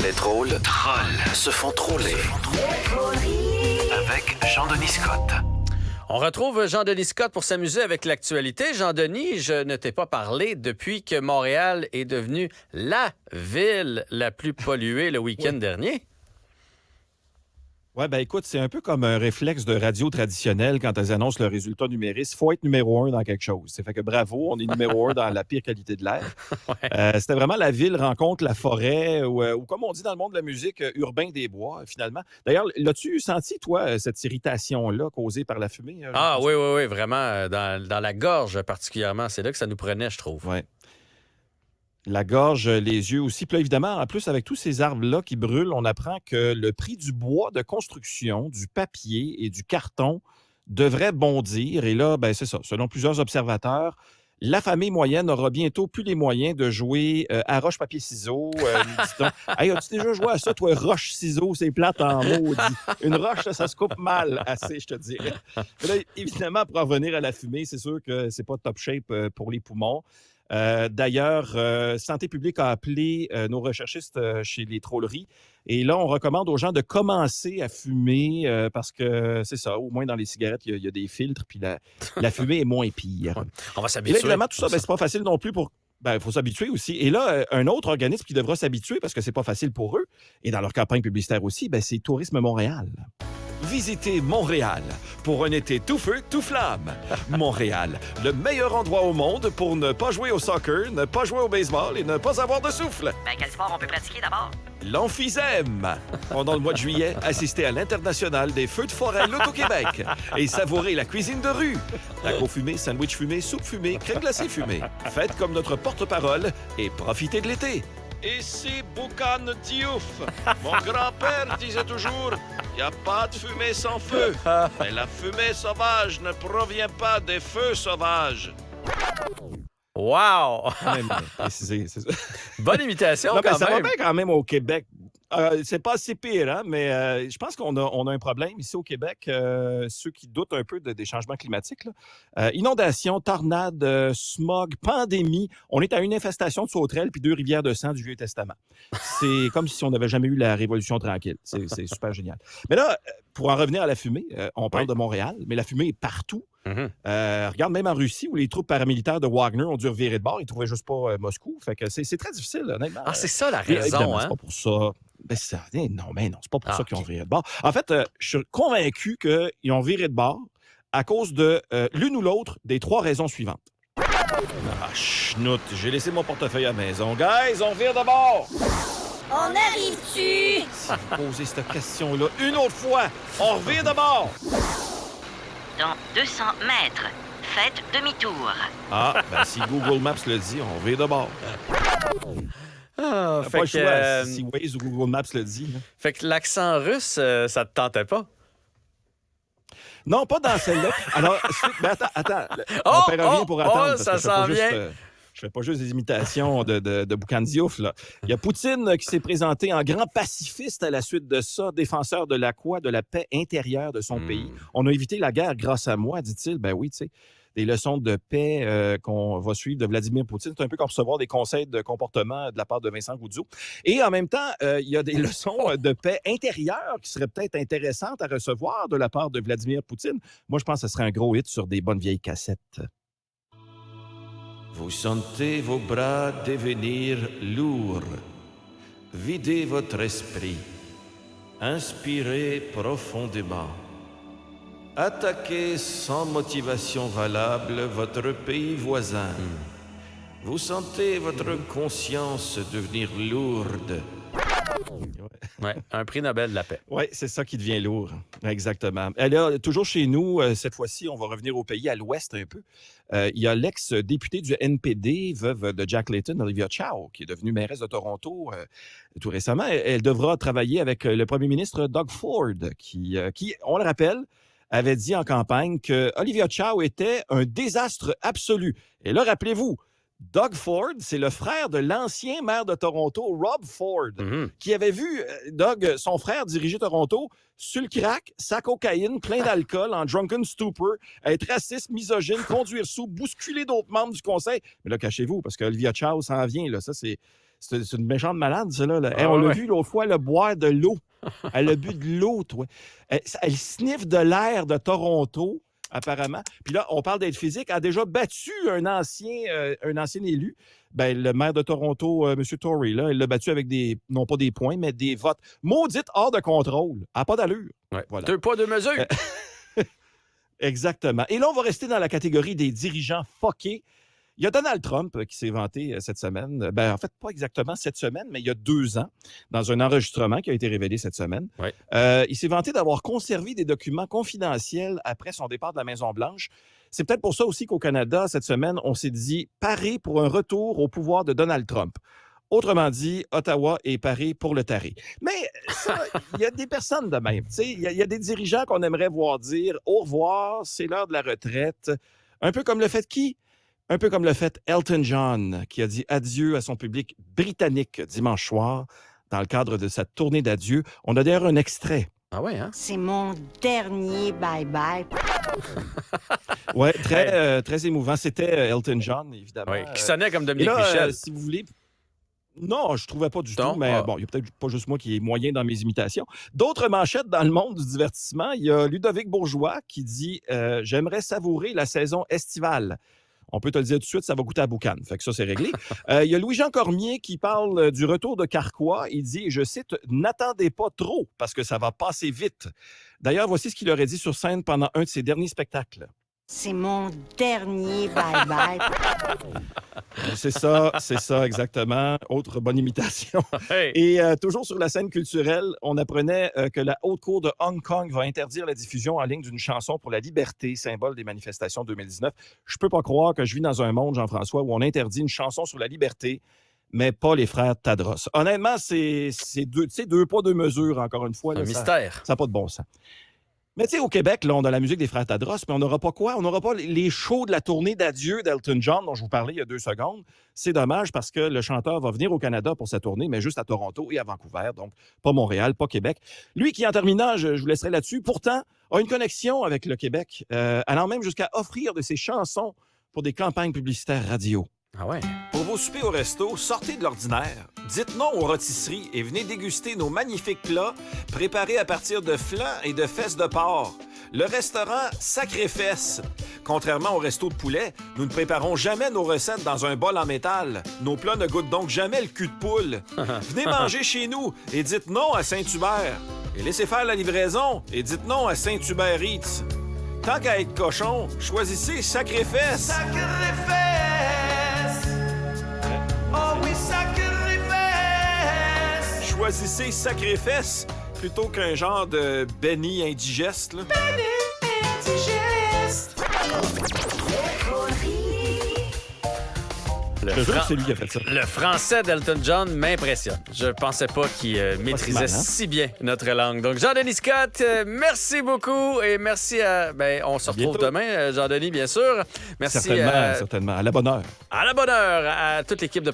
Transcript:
Les drôles se font troller. Avec Jean-Denis Scott. On retrouve Jean-Denis Scott pour s'amuser avec l'actualité. Jean-Denis, je ne t'ai pas parlé depuis que Montréal est devenue la ville la plus polluée le week-end dernier. Oui, ben écoute, c'est un peu comme un réflexe de radio traditionnelle quand elles annoncent le résultat numérique. Il faut être numéro 1 dans quelque chose. Ça fait que bravo, on est numéro 1 dans la pire qualité de l'air. Ouais. C'était vraiment la ville rencontre la forêt, ou comme on dit dans le monde de la musique, urbain des bois, finalement. D'ailleurs, l'as-tu senti, toi, cette irritation-là causée par la fumée? Ah oui, vraiment, dans la gorge particulièrement. C'est là que ça nous prenait, je trouve. Oui. La gorge, les yeux aussi. Puis là, évidemment, en plus, avec tous ces arbres-là qui brûlent, on apprend que le prix du bois de construction, du papier et du carton devrait bondir. Et là, ben, c'est ça. Selon plusieurs observateurs, la famille moyenne aura bientôt plus les moyens de jouer à roche-papier-ciseaux. Dit-on. Hey, as-tu déjà joué à ça, toi, roche-ciseaux? C'est plate en maudit. Une roche, ça se coupe mal, assez, je te dirais. Mais là, évidemment, pour en revenir à la fumée, c'est sûr que c'est pas top shape pour les poumons. D'ailleurs, Santé publique a appelé nos recherchistes chez les trolleries. Et là, on recommande aux gens de commencer à fumer parce que c'est ça, au moins dans les cigarettes, il y a des filtres, puis la fumée est moins pire. Ouais. On va Et s'habituer. là, évidemment, tout ça, ben, c'est pas facile non plus pour... Il faut s'habituer aussi. Et là, un autre organisme qui devra s'habituer parce que c'est pas facile pour eux, et dans leur campagne publicitaire aussi, ben, c'est Tourisme Montréal. Visitez Montréal pour un été tout feu, tout flamme. Montréal, le meilleur endroit au monde pour ne pas jouer au soccer, ne pas jouer au baseball et ne pas avoir de souffle. Ben, quel sport on peut pratiquer d'abord? L'emphysème. Pendant le mois de juillet, assistez à l'International des feux de forêt Loto-Québec et savourez la cuisine de rue. Tacos fumés, sandwich fumé, soupe fumée, crème glacée fumée. Faites comme notre porte-parole et profitez de l'été. Ici Boucan Diouf. Mon grand-père disait toujours, il n'y a pas de fumée sans feu. Mais la fumée sauvage ne provient pas des feux sauvages. Wow! C'est ça. Bonne imitation, Non, mais quand ça va même. bien quand même au Québec. C'est pas si pire, hein, mais je pense qu'on a un problème ici au Québec. Ceux qui doutent un peu des changements climatiques. Là. Inondations, tornades, smog, pandémie. On est à une infestation de sauterelles puis 2 rivières de sang du Vieux Testament. C'est comme si on n'avait jamais eu la Révolution tranquille. C'est super génial. Mais là, pour en revenir à la fumée, on parle de Montréal, mais la fumée est partout. Mm-hmm. Regarde, même en Russie, où les troupes paramilitaires de Wagner ont dû revirer de bord, ils ne trouvaient juste pas Moscou. Fait que c'est très difficile, honnêtement. Ah, c'est ça la Et, raison, évidemment, hein? c'est pas pour ça. Ben, non, c'est pas pour ça qu'ils ont OK. viré de bord. En fait, je suis convaincu qu'ils ont viré de bord à cause de l'une ou l'autre des 3 raisons suivantes. Ah, chenoute, j'ai laissé mon portefeuille à la maison. Guys, on vire de bord! On arrive-tu? Si vous posez cette question-là une autre fois, on revire de bord! Dans 200 mètres, faites demi-tour. Ah, ben si Google Maps le dit, on revire de bord. Ah, Pas le choix, que, si Waze ou Google Maps le dit. Là. fait que l'accent russe, ça te tentait pas? Non, pas dans celle-là. Alors, mais attends. Oh, on perd rien pour attendre. parce ça que je fais pas s'en juste, vient. je fais pas juste des imitations de Boucan Diouf, là. Il y a Poutine qui s'est présenté en grand pacifiste à la suite de ça, défenseur de la quoi? De la paix intérieure de son pays. On a évité la guerre grâce à moi, dit-il. Ben oui, tu sais. Des leçons de paix qu'on va suivre de Vladimir Poutine. C'est un peu comme recevoir des conseils de comportement de la part de Vincent Goudzou. Et en même temps, il y a des leçons de paix intérieure qui seraient peut-être intéressantes à recevoir de la part de Vladimir Poutine. Moi, je pense que ce serait un gros hit sur des bonnes vieilles cassettes. Vous sentez vos bras devenir lourds. Videz votre esprit. Inspirez profondément. Attaquez sans motivation valable votre pays voisin. Vous sentez votre conscience devenir lourde. Ouais, un prix Nobel de la paix. Oui, c'est ça qui devient lourd. Exactement. Et là, toujours chez nous, cette fois-ci, on va revenir au pays, à l'ouest un peu. Il y a l'ex-députée du NPD, veuve de Jack Layton, Olivia Chow, qui est devenue mairesse de Toronto tout récemment. Elle devra travailler avec le premier ministre Doug Ford, qui, on le rappelle, avait dit en campagne que Olivia Chow était un désastre absolu. Et là, rappelez-vous, Doug Ford, c'est le frère de l'ancien maire de Toronto, Rob Ford, qui avait vu Doug, son frère, diriger Toronto sur le crack, sa cocaïne, plein d'alcool, en drunken stupor, être raciste, misogyne, conduire sous, bousculer d'autres membres du conseil. Mais là, cachez-vous, parce qu'Olivia Chow s'en vient. Là. Ça, C'est une méchante malade, celle-là. Là. Ah, On l'a ouais. vu l'autre fois, le boire de l'eau. Elle a bu de l'eau, toi. Elle sniffe de l'air de Toronto, apparemment. Puis là, on parle d'être physique. Elle a déjà battu un ancien élu. Ben, le maire de Toronto, M. Tory, là, il l'a battu avec non pas des points, mais des votes maudites hors de contrôle. Elle n'a pas d'allure. Ouais. Voilà. 2 poids, 2 mesures. Exactement. Et là, on va rester dans la catégorie des dirigeants fuckés. Il y a Donald Trump qui s'est vanté cette semaine. Ben, en fait, pas exactement cette semaine, mais il y a 2 ans, dans un enregistrement qui a été révélé cette semaine. Ouais. Il s'est vanté d'avoir conservé des documents confidentiels après son départ de la Maison-Blanche. C'est peut-être pour ça aussi qu'au Canada, cette semaine, on s'est dit paré pour un retour au pouvoir de Donald Trump. Autrement dit, Ottawa est paré pour le taré. Mais ça, il y a des personnes de même. Il y a des dirigeants qu'on aimerait voir dire au revoir, c'est l'heure de la retraite. Un peu comme le fait qui? Un peu comme le fait Elton John, qui a dit adieu à son public britannique dimanche soir dans le cadre de sa tournée d'adieu. On a d'ailleurs un extrait. Ah ouais, hein? C'est mon dernier bye-bye. Oui, très émouvant. C'était Elton John, évidemment. Oui, qui sonnait comme Et Dominique là, Michel. si vous voulez... Non, je trouvais pas du Non? tout, mais Ah. bon, il y a peut-être pas juste moi qui est moyen dans mes imitations. D'autres manchettes dans le monde du divertissement. Il y a Ludovic Bourgeois qui dit j'aimerais savourer la saison estivale. On peut te le dire tout de suite, ça va goûter à boucan. Fait que ça, c'est réglé. Il y a Louis-Jean Cormier qui parle du retour de Carquois. Il dit, je cite, « N'attendez pas trop parce que ça va passer vite. » D'ailleurs, voici ce qu'il aurait dit sur scène pendant un de ses derniers spectacles. C'est mon dernier bye-bye. C'est ça, exactement. Autre bonne imitation. Hey. Et toujours sur la scène culturelle, on apprenait que la Haute Cour de Hong Kong va interdire la diffusion en ligne d'une chanson pour la liberté, symbole des manifestations 2019. Je peux pas croire que je vis dans un monde, Jean-François, où on interdit une chanson sur la liberté, mais pas les frères Tadros. Honnêtement, c'est 2 poids, 2 mesures, encore une fois. Un Là, mystère. ça n'a pas de bon sens. Mais tu sais, au Québec, là, on a la musique des frères Tadros, mais on n'aura pas quoi? On n'aura pas les shows de la tournée d'adieu d'Elton John dont je vous parlais il y a 2 secondes. C'est dommage parce que le chanteur va venir au Canada pour sa tournée, mais juste à Toronto et à Vancouver, donc pas Montréal, pas Québec. Lui qui, en terminant, je vous laisserai là-dessus, pourtant a une connexion avec le Québec, allant même jusqu'à offrir de ses chansons pour des campagnes publicitaires radio. Ah ouais. Pour vos soupers au resto, sortez de l'ordinaire. Dites non aux rôtisseries et venez déguster nos magnifiques plats préparés à partir de flancs et de fesses de porc. Le restaurant Sacré Fesses. Contrairement au resto de poulet, nous ne préparons jamais nos recettes dans un bol en métal. Nos plats ne goûtent donc jamais le cul de poule. Venez manger chez nous et dites non à Saint-Hubert. Et laissez faire la livraison et dites non à Saint-Hubert Eats. Tant qu'à être cochon, choisissez Sacré Fesses. Choisissez Sacré Fesses plutôt qu'un genre de Benny indigeste. Là. Le, Je te jure fran- que c'est lui qui a fait ça. le français d'Elton John m'impressionne. Je pensais pas qu'il maîtrisait mal, hein? si bien notre langue. Donc, Jean-Denis Scott, merci beaucoup et merci à... Ben, on se retrouve bientôt. demain, Jean-Denis, bien sûr. Merci Certainement. À la bonne heure. à la bonne heure à toute l'équipe de